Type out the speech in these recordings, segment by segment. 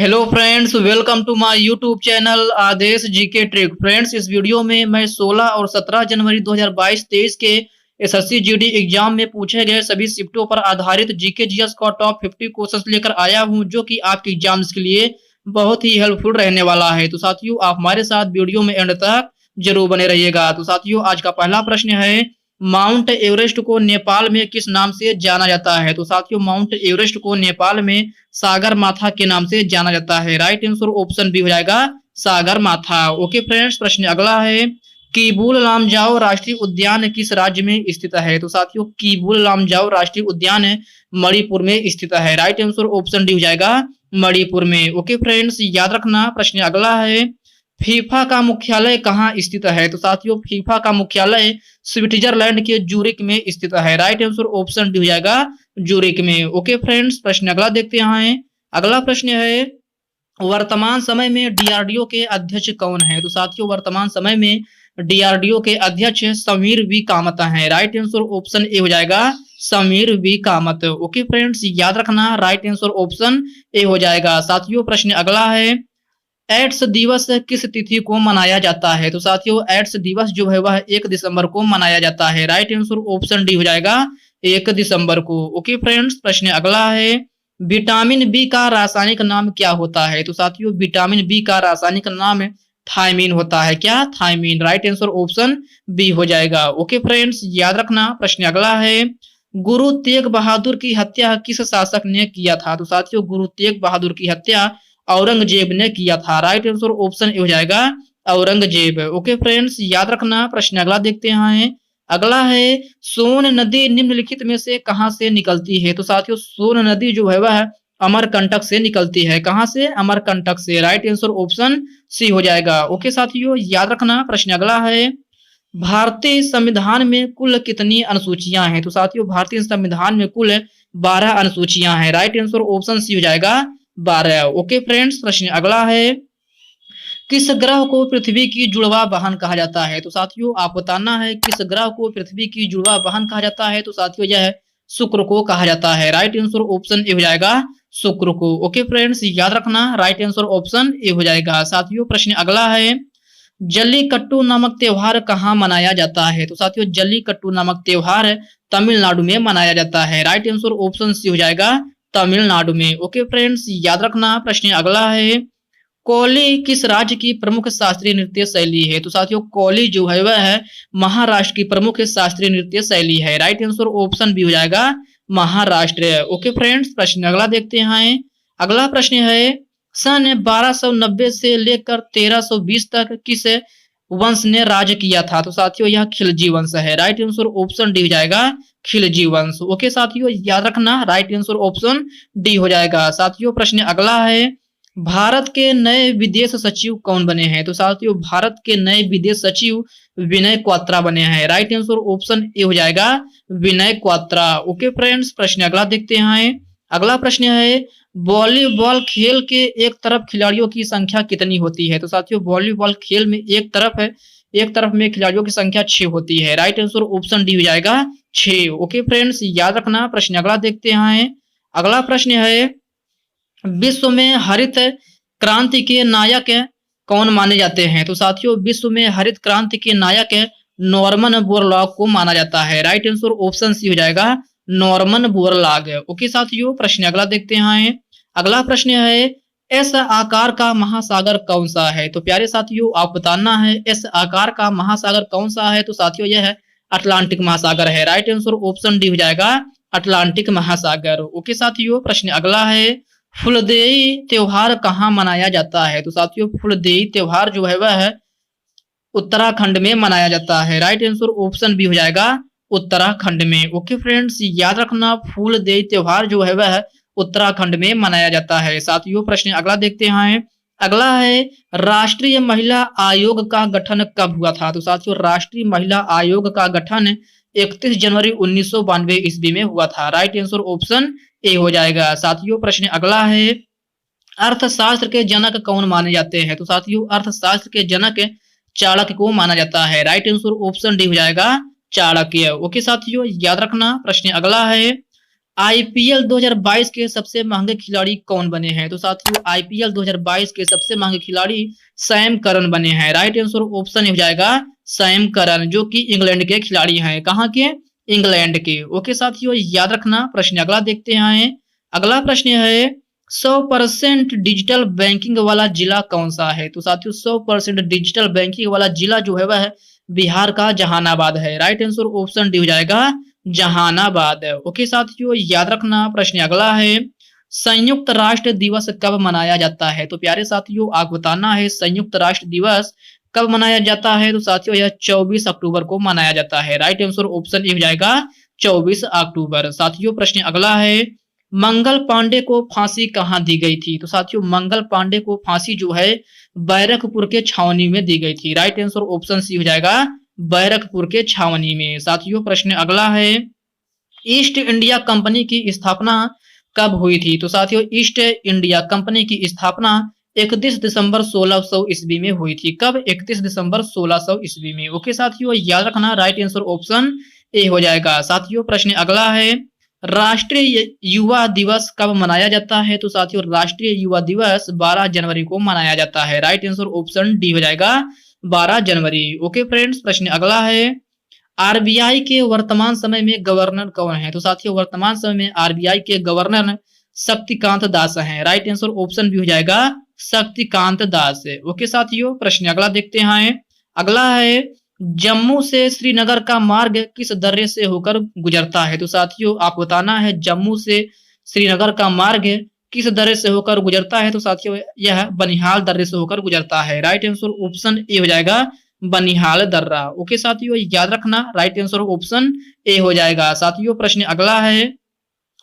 Hello friends, welcome to my YouTube channel Adesh GK trick. Friends, इस video में मैं 16 और 17 जनवरी 2022-23 के एसएससी जीडी एग्जाम में पूछे गए सभी शिफ्टों पर आधारित जीके जीएस का टॉप 50 क्वेश्चंस लेकर आया हूं, जो कि आपके एग्जाम्स के लिए बहुत ही हेल्पफुल रहने वाला है। तो साथियों, आप हमारे साथ वीडियो में एंड तक जरूर बने रहिएगा। तो साथियों, आज का पहला प्रश्न है, माउंट एवरेस्ट को नेपाल में किस नाम से जाना जाता है? तो साथियों, माउंट एवरेस्ट को नेपाल में सागर माथा के नाम से जाना जाता है। राइट आंसर ऑप्शन बी हो जाएगा, सागर माथा। ओके फ्रेंड्स, प्रश्न अगला है, कीबुल लामजाओ राष्ट्रीय उद्यान किस राज्य में स्थित है? तो साथियों, कीबुल लामजाओ राष्ट्रीय उद्यान मणिपुर में स्थित है। राइट आंसर ऑप्शन डी हो जाएगा, मणिपुर में। ओके फ्रेंड्स, याद रखना। प्रश्न अगला है, फीफा का मुख्यालय कहाँ स्थित है? तो साथियों, फीफा का मुख्यालय स्विट्जरलैंड के जूरिक में स्थित है। राइट आंसर ऑप्शन डी हो जाएगा, जूरिक में। ओके फ्रेंड्स, प्रश्न अगला देखते हैं। अगला प्रश्न है, वर्तमान समय में डीआरडीओ के अध्यक्ष कौन है? तो साथियों, वर्तमान समय में डीआरडीओ के अध्यक्ष समीर वी कामत हैं। राइट आंसर ऑप्शन ए हो जाएगा, Sameer V Kamat. Okay friends, याद रखना, राइट आंसर ऑप्शन ए हो जाएगा। साथियों, प्रश्न अगला है, एड्स दिवस किस तिथि को मनाया जाता है? तो साथियों, एड्स दिवस जो है वह 1 दिसंबर को मनाया जाता है। राइट आंसर ऑप्शन डी हो जाएगा, 1 दिसंबर को। ओके फ्रेंड्स, प्रश्न अगला है, विटामिन बी का रासायनिक नाम क्या होता है? तो साथियों, विटामिन बी का रासायनिक नाम थायमीन होता है। क्या? Thiamine. Right answer option B हो जाएगा। ओके फ्रेंड्स, याद रखना। प्रश्न अगला है, गुरु तेग बहादुर की हत्या किस शासक ने किया था? तो साथियों, गुरु तेग बहादुर की हत्या औरंगजेब ने किया था। राइट आंसर ऑप्शन ए हो जाएगा, औरंगजेब। ओके फ्रेंड्स, याद रखना। प्रश्न अगला देखते हैं। अगला है, सोन नदी निम्नलिखित में से कहां से निकलती है? तो साथियों, सोन नदी जो है वह अमरकंटक से निकलती है। कहां से? अमरकंटक से। राइट आंसर ऑप्शन सी हो जाएगा। ओके साथियों, याद रखना। प्रश्न अगला है, भारतीय संविधान में कुल कितनी अनुसूचियां हैं? तो साथियों, भारतीय संविधान में कुल 12 अनुसूचियां हैं। राइट आंसर ऑप्शन सी हो जाएगा, 12। ओके फ्रेंड्स, प्रश्न अगला है, किस ग्रह को पृथ्वी की जुड़वा बहन कहा जाता है? तो साथियों, आप बताना है किस ग्रह को पृथ्वी की जुड़वा बहन कहा जाता है? तो साथियों, यह शुक्र को कहा जाता है। राइट आंसर ऑप्शन ए हो जाएगा, शुक्र को। ओके फ्रेंड्स, याद रखना, राइट आंसर ऑप्शन ए हो जाएगा। साथियों, प्रश्न अगला है, जल्लीकट्टू नामक त्योहार कहाँ मनाया जाता है? तो साथियों, जल्लीकट्टू नामक त्योहार तमिलनाडु में मनाया जाता है। राइट आंसर ऑप्शन सी हो जाएगा, तमिलनाडु में। ओके फ्रेंड्स, याद रखना। प्रश्न अगला है, कोली किस राज्य की प्रमुख शास्त्रीय नृत्य शैली है? तो साथियों, कोली जो है वह है महाराष्ट्र की प्रमुख शास्त्रीय नृत्य शैली है। राइट आंसर ऑप्शन बी हो जाएगा, महाराष्ट्र। ओके फ्रेंड्स, प्रश्न अगला देखते हैं। अगला प्रश्न है, सन 1290 से लेकर 1320 तक किस वंश ने राज किया था? तो साथियों, यह खिलजी वंश है। राइट आंसर ऑप्शन डी हो जाएगा, खिलजी वंश। ओके साथियों, याद रखना, राइट आंसर ऑप्शन डी हो जाएगा। साथियों, प्रश्न अगला है, भारत के नए विदेश सचिव कौन बने हैं? तो साथियों, भारत के नए विदेश सचिव विनय क्वात्रा बने हैं। राइट आंसर ऑप्शन ए हो जाएगा, विनय क्वात्रा। ओके फ्रेंड्स, प्रश्न अगला देखते हैं। अगला प्रश्न है, वॉलीबॉल खेल के एक तरफ खिलाड़ियों की संख्या कितनी होती है? तो साथियों, वॉलीबॉल खेल में एक तरफ में खिलाड़ियों की संख्या 6 होती है। राइट आंसर ऑप्शन डी हो जाएगा, 6। ओके फ्रेंड्स, याद रखना। प्रश्न अगला देखते हैं। अगला प्रश्न है, विश्व में हरित क्रांति के नायक कौन माने जाते हैं? तो साथियों, विश्व में हरित क्रांति के नायक नॉर्मन बोरलॉग को माना जाता है। राइट आंसर ऑप्शन सी हो जाएगा, नॉर्मन बोरलॉग। ओके साथियों, प्रश्न अगला देखते हैं। अगला प्रश्न है, एस आकार का महासागर कौन सा है? तो प्यारे साथियों, आप बताना है एस आकार का महासागर कौन सा है? तो साथियों, यह है अटलांटिक महासागर है। राइट आंसर ऑप्शन डी हो जाएगा, अटलांटिक महासागर। ओके साथियों, प्रश्न अगला है, फुलदेई त्योहार कहाँ मनाया जाता है? तो साथियों, फुलदेई त्योहार जो है वह है उत्तराखंड में मनाया जाता है। राइट आंसर ऑप्शन बी हो जाएगा, उत्तराखंड में। ओके फ्रेंड्स, याद रखना, फूलदेई त्योहार जो है वह उत्तराखंड में मनाया जाता है। साथियों, प्रश्न अगला देखते हैं। अगला है, राष्ट्रीय महिला आयोग का गठन कब हुआ था? तो साथियों, राष्ट्रीय महिला आयोग का गठन 31 जनवरी 1992 ईस्वी में हुआ था। राइट आंसर ऑप्शन ए हो जाएगा। साथियों, प्रश्न अगला है, अर्थशास्त्र के जनक कौन माने जाते हैं? तो साथियों, अर्थशास्त्र के जनक चाणक्य को माना जाता है। राइट आंसर ऑप्शन डी हो जाएगा, चाणक्य। ओके साथियों, याद रखना। प्रश्न अगला है, आईपीएल 2022 के सबसे महंगे खिलाड़ी कौन बने हैं? तो साथियों आईपीएल 2022 के सबसे महंगे खिलाड़ी सैम करन बने हैं। राइट आंसर ऑप्शन हो जाएगा सैम करन, जो कि इंग्लैंड के खिलाड़ी हैं। कहाँ के? इंग्लैंड के। ओके साथियों, याद रखना। प्रश्न अगला देखते हैं। अगला प्रश्न है 100% डिजिटल बैंकिंग वाला जिला कौन सा है? तो साथियों 100% डिजिटल बैंकिंग वाला जिला जो है वह बिहार का जहानाबाद है। राइट आंसर ऑप्शन डी हो जाएगा जहानाबाद। ओके साथियों, याद रखना। प्रश्न अगला है संयुक्त राष्ट्र दिवस कब मनाया जाता है? तो प्यारे साथियों आपको बताना है संयुक्त राष्ट्र दिवस कब मनाया जाता है। तो साथियों यह 24 अक्टूबर को मनाया जाता है। राइट आंसर ऑप्शन ए हो जाएगा 24 अक्टूबर। साथियों प्रश्न अगला है मंगल पांडे को फांसी कहाँ दी गई थी? तो साथियों मंगल पांडे को फांसी जो है बैरकपुर के छावनी में दी गई थी। राइट आंसर ऑप्शन सी हो जाएगा बैरकपुर के छावनी में। साथियों प्रश्न अगला है ईस्ट इंडिया कंपनी की स्थापना कब हुई थी? तो साथियों ईस्ट इंडिया कंपनी की स्थापना 31 दिसंबर 1600 ईस्वी में हुई थी। कब? 31 दिसंबर 1600 ईस्वी में। ओके साथियों, याद रखना। राइट आंसर ऑप्शन ए हो जाएगा। साथियों प्रश्न अगला है राष्ट्रीय युवा दिवस कब मनाया जाता है? तो साथियों राष्ट्रीय युवा दिवस 12 जनवरी को मनाया जाता है। राइट आंसर ऑप्शन डी हो जाएगा 12 जनवरी। ओके फ्रेंड्स, प्रश्न अगला है आरबीआई के वर्तमान समय में गवर्नर कौन है? तो साथियों वर्तमान समय में आरबीआई के गवर्नर शक्तिकांत दास हैं। राइट आंसर ऑप्शन भी हो जाएगा शक्तिकांत दास। ओके साथियों, प्रश्न अगला देखते हैं। अगला है जम्मू से श्रीनगर का मार्ग किस दर्रे से होकर गुजरता है? तो साथियों आपको बताना है जम्मू से श्रीनगर का मार्ग किस दर्रे से होकर गुजरता है। तो साथियों यह बनिहाल दर्रे से होकर गुजरता है। राइट आंसर ऑप्शन ए हो जाएगा बनिहाल दर्रा। ओके साथियों, याद रखना। राइट आंसर ऑप्शन ए हो जाएगा। साथियों प्रश्न अगला है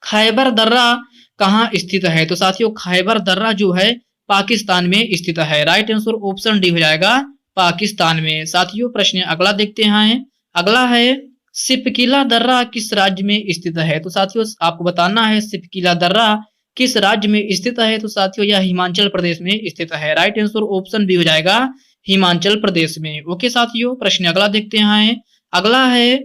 खैबर दर्रा कहाँ स्थित है? तो साथियों खैबर दर्रा जो है पाकिस्तान में स्थित है। राइट आंसर ऑप्शन डी हो जाएगा पाकिस्तान में। साथियों प्रश्न अगला देखते हैं। अगला है सिपकिला दर्रा किस राज्य में स्थित है? तो साथियों आपको बताना है सिपकिला दर्रा किस राज्य में स्थित है। तो साथियों यह हिमाचल प्रदेश में स्थित है। राइट आंसर ऑप्शन बी हो जाएगा हिमाचल प्रदेश में। ओके साथियों, प्रश्न अगला देखते हैं। अगला है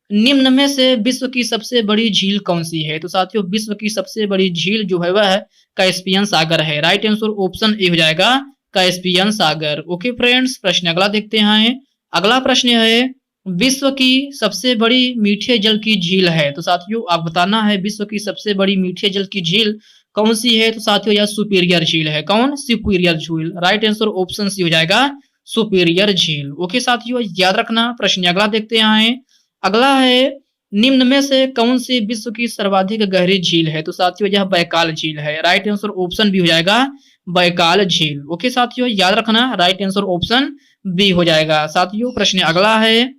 निम्न में से विश्व की सबसे बड़ी झील कौन सी है? तो साथियों विश्व की सबसे बड़ी झील जो है वह कैस्पियन सागर है। राइट आंसर ऑप्शन ए हो जाएगा कैस्पियन सागर। ओके फ्रेंड्स, प्रश्न अगला देखते हैं। अगला प्रश्न है विश्व की सबसे बड़ी मीठे जल की झील है। तो साथियों आप बताना है विश्व की सबसे बड़ी मीठे जल की झील कौन सी है? तो साथियों यह सुपीरियर झील है। कौन? सुपीरियर झील। राइट आंसर ऑप्शन सी हो जाएगा सुपीरियर झील। ओके साथियों, याद रखना। प्रश्न अगला देखते हैं। अगला है निम्न में से कौन सी विश्व की सर्वाधिक गहरी झील है? तो साथियों यह बैकाल झील है। राइट आंसर ऑप्शन बी हो जाएगा बैकाल झील। ओके साथियों, याद रखना। राइट आंसर ऑप्शन बी हो जाएगा। साथियों प्रश्न अगला है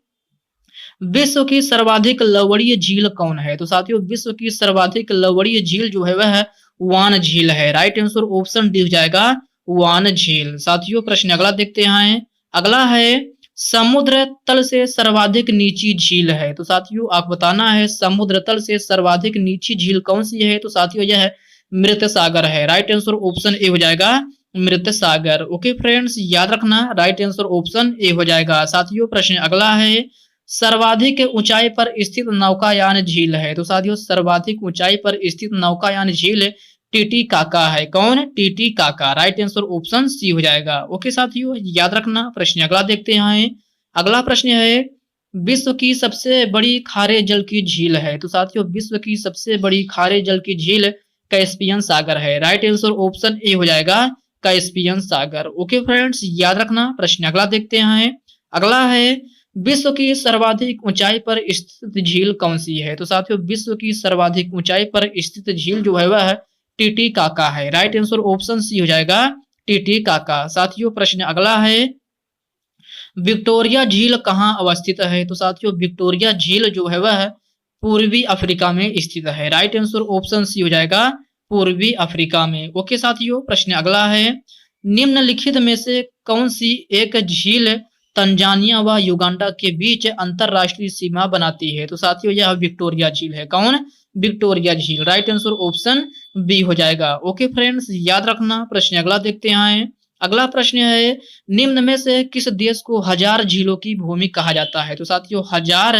विश्व की सर्वाधिक लवणीय झील कौन है? तो साथियों विश्व की सर्वाधिक लवणीय झील जो है वह वान झील है। राइट आंसर ऑप्शन डी हो जाएगा वान झील। साथियों प्रश्न अगला देखते हैं। अगला है समुद्र तल से सर्वाधिक नीची झील है। तो साथियों आप बताना है समुद्र तल से सर्वाधिक नीची झील कौन सी है? तो साथियों यह मृत सागर है। राइट आंसर ऑप्शन ए हो जाएगा मृत सागर। ओके फ्रेंड्स, याद रखना। राइट आंसर ऑप्शन ए हो जाएगा। साथियों प्रश्न अगला है सर्वाधिक ऊंचाई पर स्थित नौकायान झील है। तो साथियों सर्वाधिक ऊंचाई पर स्थित नौकायान झील टीटी काका है। कौन? टीटी काका। राइट आंसर ऑप्शन सी हो जाएगा। ओके साथियों, याद रखना। प्रश्न अगला देखते हैं। अगला प्रश्न है विश्व की सबसे बड़ी खारे जल की झील है। तो साथियों विश्व की सबसे बड़ी खारे जल की झील कैस्पियन सागर है। राइट आंसर ऑप्शन ए हो जाएगा कैस्पियन सागर। ओके फ्रेंड्स, याद रखना। प्रश्न अगला देखते हैं। अगला है विश्व की सर्वाधिक ऊंचाई पर स्थित झील कौन सी है? तो साथियों विश्व की सर्वाधिक ऊंचाई पर स्थित झील जो है वह टीटी काका है। राइट आंसर ऑप्शन सी हो जाएगा टीटी काका। साथियों प्रश्न अगला है विक्टोरिया झील कहाँ अवस्थित है? तो साथियों विक्टोरिया झील जो है वह पूर्वी अफ्रीका में स्थित है। राइट आंसर ऑप्शन सी हो जाएगा पूर्वी अफ्रीका में। ओके साथियों, प्रश्न अगला है निम्नलिखित में से कौन सी एक झील तंजानिया व युगांडा के बीच अंतरराष्ट्रीय सीमा बनाती है? तो साथियों यह विक्टोरिया झील है। कौन? विक्टोरिया झील। राइट आंसर ऑप्शन बी हो जाएगा। ओके फ्रेंड्स, याद रखना। प्रश्न अगला देखते हैं। अगला प्रश्न है निम्न में से किस देश को हजार झीलों की भूमि कहा जाता है? तो साथियों हजार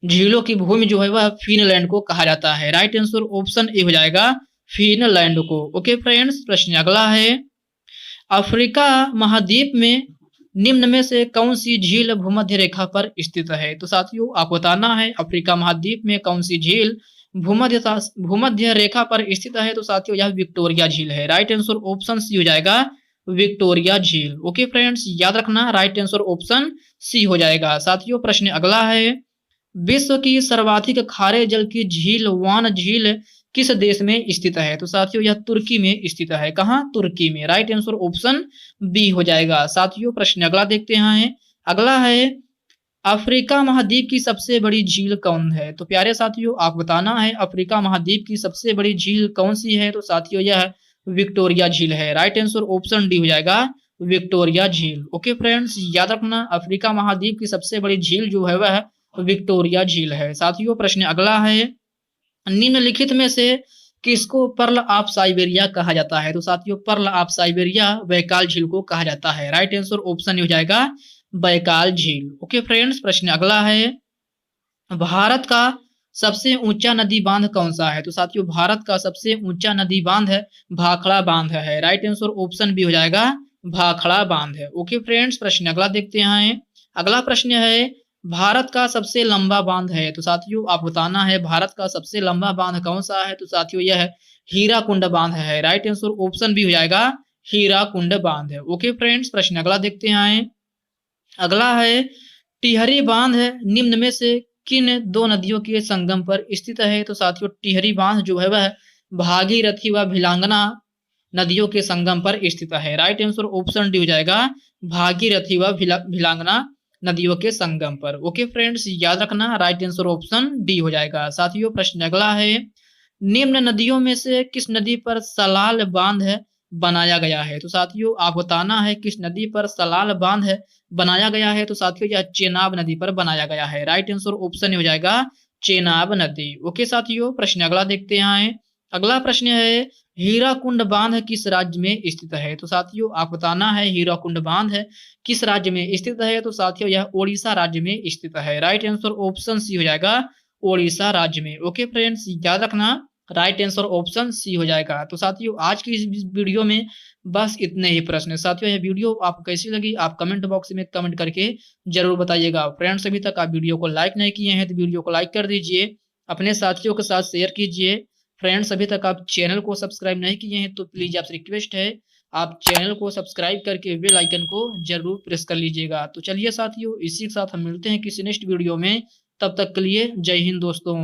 झीलों की भूमि जो है वह फिनलैंड को कहा जाता है। राइट आंसर ऑप्शन ए हो जाएगा फिनलैंड को। ओके फ्रेंड्स, प्रश्न अगला है, अफ्रीका महाद्वीप में निम्न में से कौन सी झील भूमध्य रेखा पर स्थित है? तो साथियों आपको बताना है अफ्रीका महाद्वीप में कौन सी झील भूमध्य रेखा पर स्थित है। तो साथियों यह विक्टोरिया झील है। राइट आंसर ऑप्शन सी हो जाएगा विक्टोरिया झील। ओके फ्रेंड्स, याद रखना राइट आंसर ऑप्शन सी हो जाएगा। साथियों प्रश्न अगला है, विश्व की सर्वाधिक खारे जल की झील वान झील किस देश में स्थित है? तो साथियों यह तुर्की में स्थित है। कहाँ? तुर्की में। राइट आंसर ऑप्शन बी हो जाएगा। साथियों प्रश्न अगला देखते हैं। अगला है, अफ्रीका महाद्वीप की सबसे बड़ी झील कौन है? तो प्यारे साथियों आप बताना है अफ्रीका महाद्वीप की सबसे बड़ी झील कौन सी है? तो साथियों यह विक्टोरिया झील है। राइट आंसर ऑप्शन डी हो जाएगा विक्टोरिया झील। ओके फ्रेंड्स, याद रखना अफ्रीका महाद्वीप की सबसे बड़ी झील जो है वह विक्टोरिया झील है। साथियों प्रश्न अगला है, निम्नलिखित में से किसको पर्ल ऑफ साइबेरिया कहा जाता है? तो साथियों पर्ल ऑफ साइबेरिया बैकाल झील को कहा जाता है। राइट आंसर ऑप्शन हो जाएगा बैकाल झील। ओके फ्रेंड्स, प्रश्न अगला है, भारत का सबसे ऊंचा नदी बांध कौन सा है? तो साथियों भारत का सबसे ऊंचा नदी बांध है भाखड़ा बांध है। राइट आंसर ऑप्शन बी हो जाएगा भाखड़ा बांध है। ओके फ्रेंड्स, प्रश्न अगला देखते हैं। अगला प्रश्न है, भारत का सबसे लंबा बांध है। तो साथियों आप बताना है भारत का सबसे लंबा बांध कौन सा है? तो साथियों यह हीराकुंड बांध है। राइट आंसर ऑप्शन बी हो जाएगा हीराकुंड बांध है। ओके फ्रेंड्स, प्रश्न अगला देखते हैं। अगला है, टिहरी बांध निम्न में से किन दो नदियों के संगम पर स्थित है? तो साथियों टिहरी बांध जो है वह भागीरथी व भिलांगना नदियों के संगम पर स्थित है। राइट आंसर ऑप्शन डी हो जाएगा भागीरथी व भिलांगना नदियों के संगम पर। ओके फ्रेंड्स, याद रखना राइट आंसर ऑप्शन डी हो जाएगा। साथियों प्रश्न अगला है, निम्न नदियों में से किस नदी पर सलाल बांध बनाया गया है? तो साथियों आप बताना है किस नदी पर सलाल बांध बनाया गया है? तो साथियों यह चेनाब नदी पर बनाया गया है। राइट आंसर ऑप्शन हो जाएगा चेनाब नदी। ओके साथियों, प्रश्न अगला देखते हैं। अगला प्रश्न है, हीराकुंड बांध किस राज्य में स्थित है? तो साथियों आप बताना है हीराकुंड बांध किस राज्य में स्थित है? तो साथियों यह ओडिशा राज्य में स्थित है। राइट आंसर ऑप्शन सी हो जाएगा ओडिशा राज्य में। ओके फ्रेंड्स, याद रखना राइट आंसर ऑप्शन सी हो जाएगा। तो साथियों आज की इस वीडियो में बस इतने ही प्रश्न। साथियों यह वीडियो आपको कैसी लगी आप कमेंट बॉक्स में कमेंट करके जरूर बताइएगा। फ्रेंड्स अभी तक आप वीडियो को लाइक नहीं किए हैं तो वीडियो को लाइक कर दीजिए, अपने साथियों के साथ शेयर कीजिए। फ्रेंड्स अभी तक आप चैनल को सब्सक्राइब नहीं किए हैं तो प्लीज आपसे रिक्वेस्ट है आप चैनल को सब्सक्राइब करके बेल आइकन को जरूर प्रेस कर लीजिएगा। तो चलिए साथियों इसी के साथ हम मिलते हैं किसी नेक्स्ट वीडियो में, तब तक के लिए जय हिंद दोस्तों।